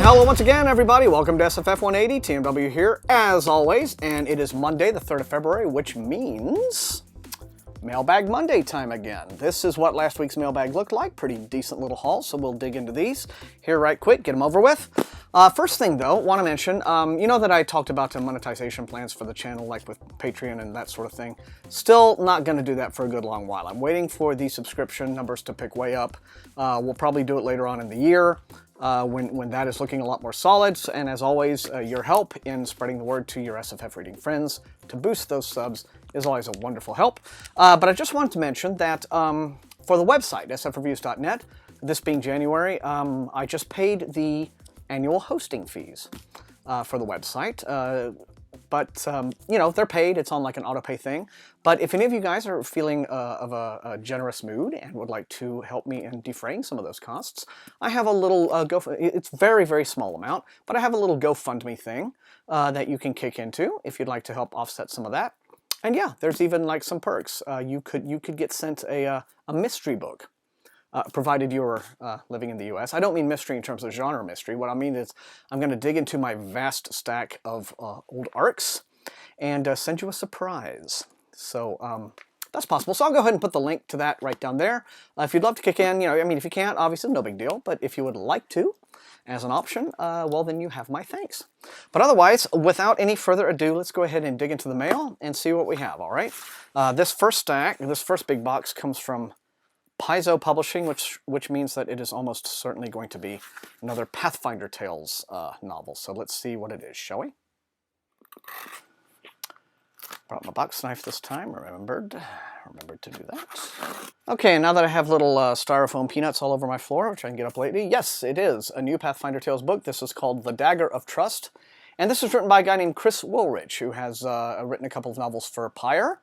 Hello once again, everybody. Welcome to SFF180. TMW here, as always, and it is Monday, the 3rd of February, which means Mailbag Monday time again. This is what last week's mailbag looked like. Pretty decent little haul, so we'll dig into these here right quick, get them over with. First thing, though, want to mention, you know that I talked about the monetization plans for the channel, like with Patreon and that sort of thing. Still not going to do that for a good long while. I'm waiting for the subscription numbers to pick way up. We'll probably do it later on in the year. When that is looking a lot more solid. And as always, your help in spreading the word to your SFF reading friends to boost those subs is always a wonderful help. But I just wanted to mention that for the website, sfreviews.net, this being January, I just paid the annual hosting fees for the website. But, you know, they're paid. It's on like an auto-pay thing. But if any of you guys are feeling of a generous mood and would like to help me in defraying some of those costs, I have a little it's very, very small amount, but I have a little GoFundMe thing that you can kick into if you'd like to help offset some of that. And yeah, there's even like some perks. You could get sent a mystery book. Provided you're living in the US. I don't mean mystery in terms of genre mystery. What I mean is I'm going to dig into my vast stack of old arcs and send you a surprise. So that's possible. So I'll go ahead and put the link to that right down there. If you'd love to kick in, you know, I mean, if you can't, obviously no big deal. But if you would like to, as an option, well, then you have my thanks. But otherwise, without any further ado, let's go ahead and dig into the mail and see what we have, all right? This first big box comes from Paizo Publishing, which means that it is almost certainly going to be another Pathfinder Tales novel. So let's see what it is, shall we? Brought my box knife this time, remembered to do that. Okay, now that I have little styrofoam peanuts all over my floor, which I can get up lately, yes, it is a new Pathfinder Tales book. This is called The Dagger of Trust, and this is written by a guy named Chris Woolridge, who has written a couple of novels for Pyre.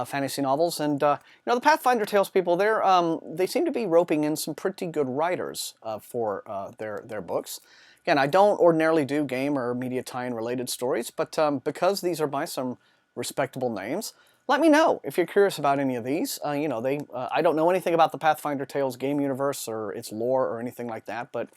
Fantasy novels, and you know, the Pathfinder Tales people, they seem to be roping in some pretty good writers for their books. Again, I don't ordinarily do game or media tie-in related stories, but because these are by some respectable names, let me know if you're curious about any of these. You know, I don't know anything about the Pathfinder Tales game universe or its lore or anything like that, but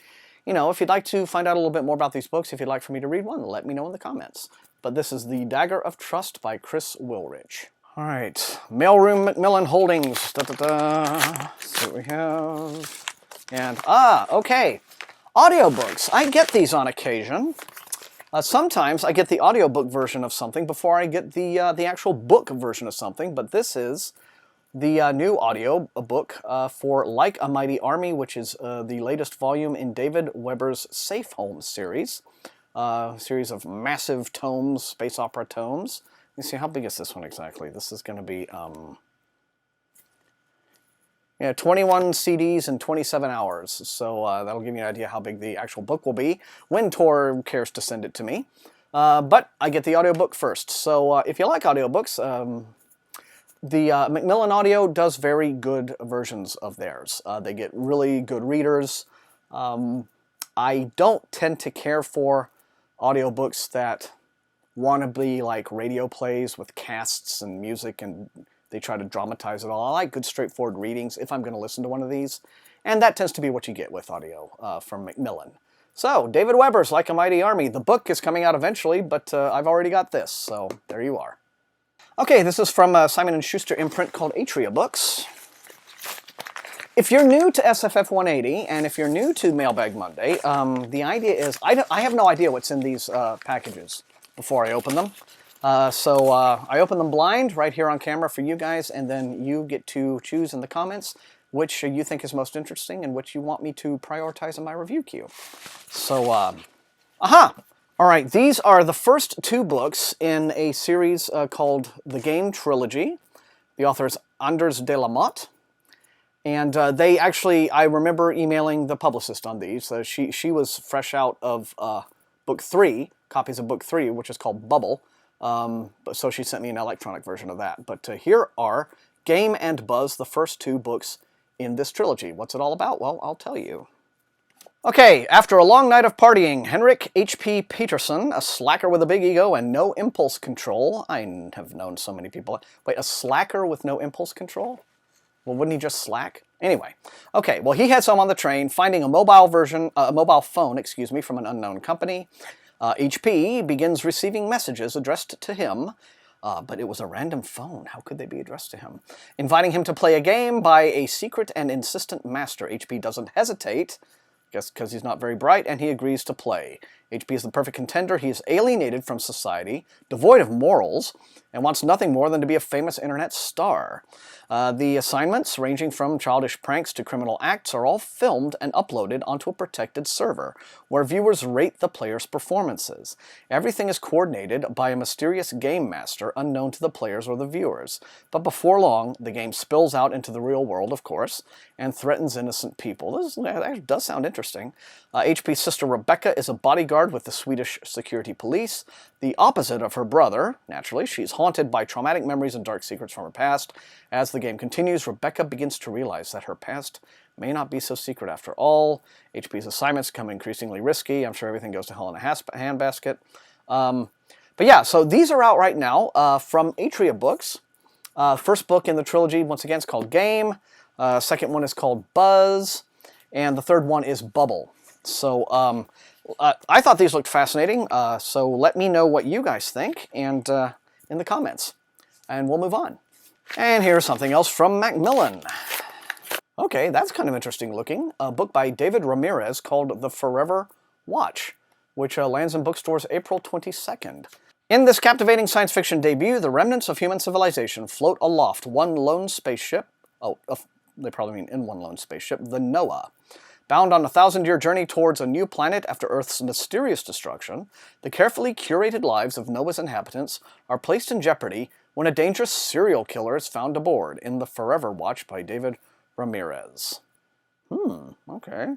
you know, if you'd like to find out a little bit more about these books, if you'd like for me to read one, let me know in the comments. But this is The Dagger of Trust by Chris Woolridge. All right, Mailroom Macmillan Holdings. See what we have. And, okay, audiobooks. I get these on occasion. Sometimes I get the audiobook version of something before I get the actual book version of something, but this is the new audio book for Like a Mighty Army, which is the latest volume in David Weber's Safe Home series. Series of massive tomes, space opera tomes. Let me see, how big is this one exactly? This is going to be, yeah, 21 CDs and 27 hours. So that'll give you an idea how big the actual book will be when Tor cares to send it to me. But I get the audiobook first. So if you like audiobooks, the Macmillan Audio does very good versions of theirs. They get really good readers. I don't tend to care for audiobooks that want to be like radio plays with casts and music and they try to dramatize it all. I like good straightforward readings if I'm going to listen to one of these, and that tends to be what you get with audio from Macmillan. So, David Weber's Like a Mighty Army. The book is coming out eventually, but I've already got this, so there you are. Okay, this is from Simon & Schuster imprint called Atria Books. If you're new to SFF180, and if you're new to Mailbag Monday, the idea is, I have no idea what's in these packages before I open them. So I open them blind right here on camera for you guys, and then you get to choose in the comments which you think is most interesting and which you want me to prioritize in my review queue. So, aha! All right, these are the first two books in a series called the Game Trilogy. The author is Anders de la Motte. And they actually, I remember emailing the publicist on these. She was fresh out of book 3, copies of book 3, which is called Bubble. So she sent me an electronic version of that. But here are Game and Buzz, the first two books in this trilogy. What's it all about? Well, I'll tell you. Okay, after a long night of partying, Henrik H.P. Peterson, a slacker with a big ego and no impulse control. I have known so many people. Wait, a slacker with no impulse control? Well, wouldn't he just Slack? Anyway, okay, well, he had some on the train, finding a mobile phone, excuse me, from an unknown company. HP begins receiving messages addressed to him, but it was a random phone. How could they be addressed to him? Inviting him to play a game by a secret and insistent master. HP doesn't hesitate, guess because he's not very bright, and he agrees to play. HP is the perfect contender. He is alienated from society, devoid of morals, and wants nothing more than to be a famous internet star. The assignments, ranging from childish pranks to criminal acts, are all filmed and uploaded onto a protected server, where viewers rate the player's performances. Everything is coordinated by a mysterious game master unknown to the players or the viewers. But before long, the game spills out into the real world, of course, and threatens innocent people. That does sound interesting. HP's sister Rebecca is a bodyguard with the Swedish security police. The opposite of her brother, naturally. She's haunted by traumatic memories and dark secrets from her past. As the game continues, Rebecca begins to realize that her past may not be so secret after all. HP's assignments become increasingly risky. I'm sure everything goes to hell in a handbasket. But yeah, so these are out right now from Atria Books. First book in the trilogy, once again, is called Game. Second one is called Buzz. And the third one is Bubble. So I thought these looked fascinating. So let me know what you guys think and in the comments. And we'll move on. And here's something else from Macmillan. Okay, that's kind of interesting looking. A book by David Ramirez called The Forever Watch, which lands in bookstores April 22nd. In this captivating science fiction debut, the remnants of human civilization float aloft one lone spaceship. They probably mean in one lone spaceship, the Noah. Bound on a 1,000-year journey towards a new planet after Earth's mysterious destruction, the carefully curated lives of Noah's inhabitants are placed in jeopardy when a dangerous serial killer is found aboard in The Forever Watch by David Ramirez. Okay.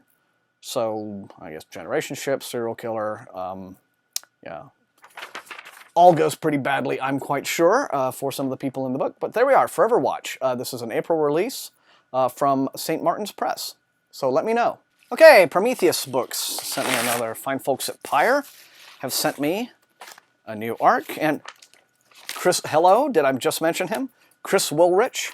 So, I guess generation ship, serial killer, yeah. All goes pretty badly, I'm quite sure, for some of the people in the book. But there we are, Forever Watch. This is an April release from St. Martin's Press. So let me know. Okay, Prometheus Books sent me another. Fine folks at Pyre have sent me a new arc. And Chris, hello, did I just mention him? Chris Woolrich.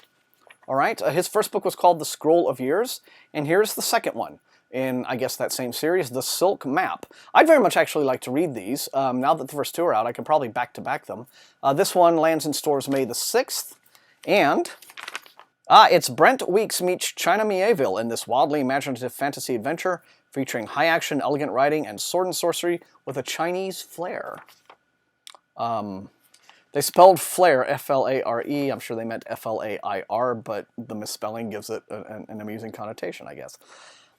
All right, his first book was called The Scroll of Years. And here's the second one in, I guess, that same series, The Silk Map. I'd very much actually like to read these. Now that the first two are out, I can probably back-to-back them. This one lands in stores May the 6th. And it's Brent Weeks meets China Mieville in this wildly imaginative fantasy adventure featuring high-action, elegant writing, and sword and sorcery with a Chinese flair. They spelled flair, F-L-A-R-E. I'm sure they meant F-L-A-I-R, but the misspelling gives it an amusing connotation, I guess.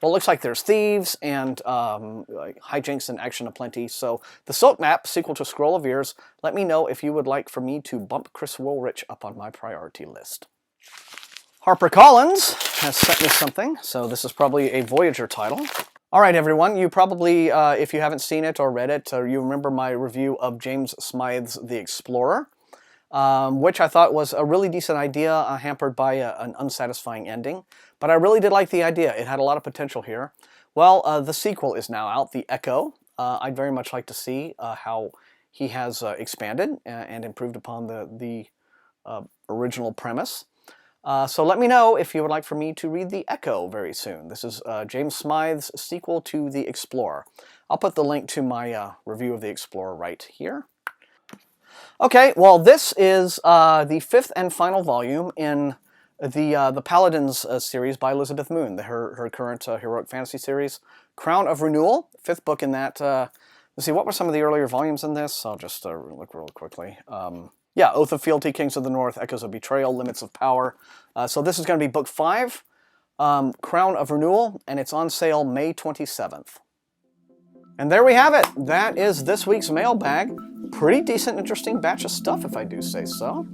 Well, it looks like there's thieves and like hijinks and action aplenty. So the Silk Map, sequel to Scroll of Years. Let me know if you would like for me to bump Chris Woolrich up on my priority list. HarperCollins has sent me something, so this is probably a Voyager title. All right, everyone, you probably, if you haven't seen it or read it, you remember my review of James Smythe's The Explorer, which I thought was a really decent idea, hampered by an unsatisfying ending. But I really did like the idea. It had a lot of potential here. Well, the sequel is now out, The Echo. I'd very much like to see how he has expanded and improved upon the original premise. So let me know if you would like for me to read The Echo very soon. This is James Smythe's sequel to The Explorer. I'll put the link to my review of The Explorer right here. Okay, well, this is the fifth and final volume in the Paladins series by Elizabeth Moon, her current heroic fantasy series. Crown of Renewal, fifth book in that. Let's see, what were some of the earlier volumes in this? I'll just look real quickly. Yeah, Oath of Fealty, Kings of the North, Echoes of Betrayal, Limits of Power. So this is going to be book 5, Crown of Renewal, and it's on sale May 27th. And there we have it. That is this week's mailbag. Pretty decent, interesting batch of stuff, if I do say so.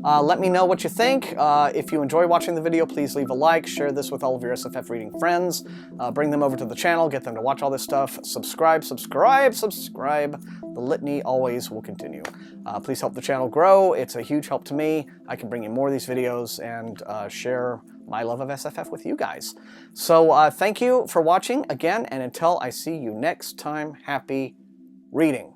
Let me know what you think. If you enjoy watching the video, please leave a like, share this with all of your SFF reading friends, bring them over to the channel, get them to watch all this stuff, subscribe. The litany always will continue. Please help the channel grow. It's a huge help to me. I can bring you more of these videos and share my love of SFF with you guys. So thank you for watching again, and until I see you next time, happy reading.